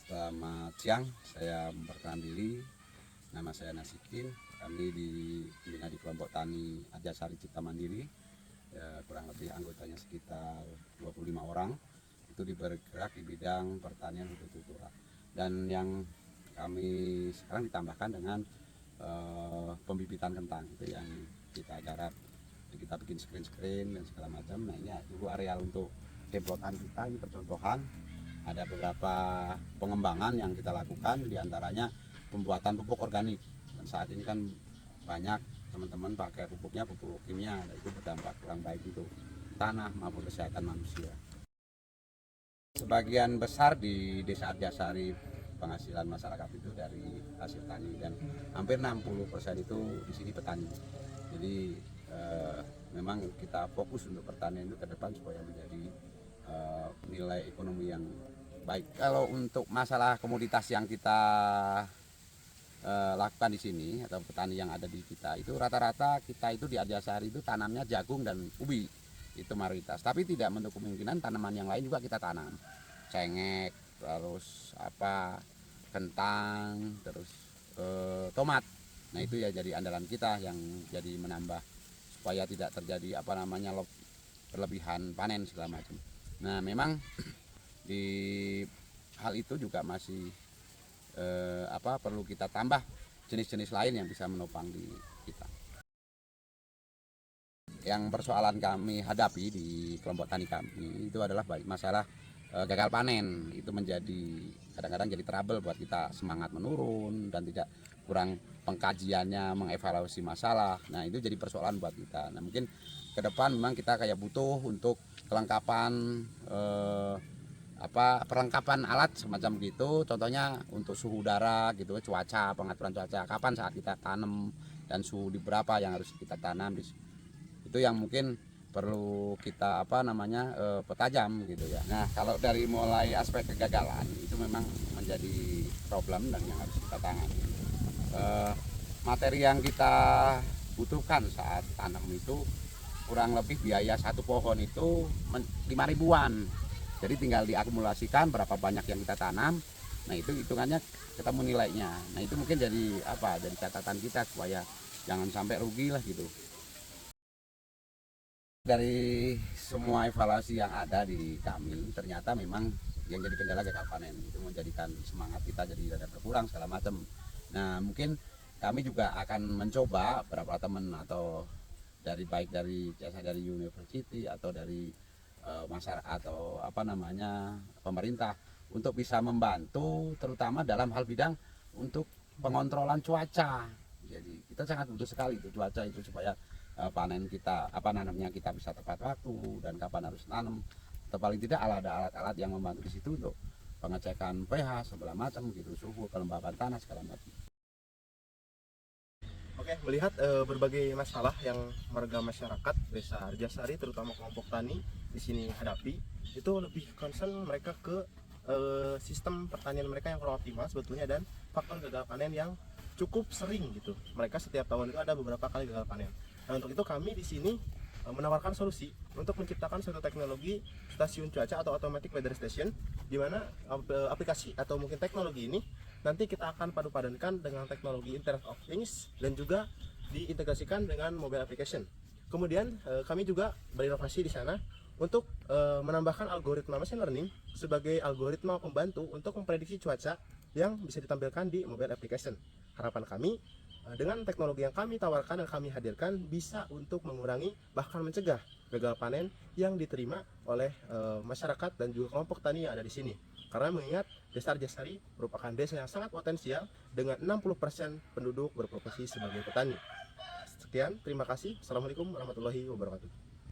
Selamat siang, saya memperkenalkan diri. Nama saya Nasikin. Kami dibina di kelompok tani Arjasari Cipta Mandiri. Ya, kurang lebih anggotanya sekitar 25 orang. Itu bergerak di bidang pertanian hortikultura. Dan yang kami sekarang ditambahkan dengan pembibitan kentang, itu yang kita garap. Kita bikin screen dan segala macam. Nah, ini dulu areal untuk deplotan kita, ini percontohan. Ada beberapa pengembangan yang kita lakukan, diantaranya pembuatan pupuk organik. Dan saat ini kan banyak teman-teman pakai pupuknya pupuk kimia, dan itu berdampak kurang baik untuk tanah maupun kesehatan manusia. Sebagian besar di Desa Arjasari penghasilan masyarakat itu dari hasil tani, dan hampir 60% itu di sini petani. Jadi memang kita fokus untuk pertanian itu ke depan supaya menjadi nilai ekonomi yang baik. Kalau untuk masalah komoditas yang kita lakukan di sini atau petani yang ada di kita itu rata-rata kita itu di Arjasari itu tanamnya jagung dan ubi, itu mayoritas. Tapi tidak menutup kemungkinan tanaman yang lain juga kita tanam, cengkeh, terus kentang, terus tomat. Nah itu ya jadi andalan kita yang jadi menambah supaya tidak terjadi berlebihan panen segala macam. Nah memang di hal itu juga masih perlu kita tambah jenis-jenis lain yang bisa menopang di kita. Yang persoalan kami hadapi di kelompok tani kami itu adalah masalah gagal panen. Itu menjadi kadang-kadang jadi trouble buat kita, semangat menurun dan tidak kurang pengkajiannya, mengevaluasi masalah. Nah itu jadi persoalan buat kita. Nah mungkin ke depan memang kita kayak butuh untuk kelengkapan perlengkapan alat semacam gitu, contohnya untuk suhu udara gitu, cuaca, pengaturan cuaca, kapan saat kita tanam dan suhu di berapa yang harus kita tanam. Itu yang mungkin perlu kita pertajam gitu ya. Nah kalau dari mulai aspek kegagalan itu memang menjadi problem dan yang harus kita tangani. Materi yang kita butuhkan saat tanam itu kurang lebih biaya satu pohon itu 5.000-an. Jadi tinggal diakumulasikan berapa banyak yang kita tanam. Nah itu hitungannya ketemu nilainya. Nah itu mungkin jadi jadi catatan kita supaya jangan sampai rugi lah gitu. Dari semua evaluasi yang ada di kami, ternyata memang yang jadi kendala gagal panen. Itu menjadikan semangat kita jadi rada berkurang segala macam. Nah mungkin kami juga akan mencoba beberapa teman atau baik dari university atau dari masyarakat atau pemerintah untuk bisa membantu terutama dalam hal bidang untuk pengontrolan cuaca. Jadi kita sangat butuh sekali itu cuaca itu supaya panen kita nanamnya kita bisa tepat waktu dan kapan harus nanam, atau paling tidak ada alat-alat yang membantu di situ untuk pengecekan pH segala macam gitu, suhu, kelembaban tanah segala macam. Oke, melihat berbagai masalah yang warga masyarakat Desa Arjasari terutama kelompok tani di sini hadapi, itu lebih concern mereka ke sistem pertanian mereka yang kurang optimal sebetulnya dan faktor gagal panen yang cukup sering gitu. Mereka setiap tahun itu ada beberapa kali gagal panen. Nah, untuk itu kami di sini menawarkan solusi untuk menciptakan suatu teknologi stasiun cuaca atau automatic weather station, di mana aplikasi atau mungkin teknologi ini nanti kita akan padu-padankan dengan teknologi Internet of Things dan juga diintegrasikan dengan mobile application. Kemudian kami juga berinovasi di sana untuk menambahkan algoritma machine learning sebagai algoritma pembantu untuk memprediksi cuaca yang bisa ditampilkan di mobile application. Harapan kami dengan teknologi yang kami tawarkan dan kami hadirkan bisa untuk mengurangi bahkan mencegah gagal panen yang diterima oleh masyarakat dan juga kelompok tani yang ada di sini. Karena mengingat Desa Arjasari merupakan desa yang sangat potensial dengan 60% penduduk berprofesi sebagai petani. Sekian, terima kasih. Assalamualaikum warahmatullahi wabarakatuh.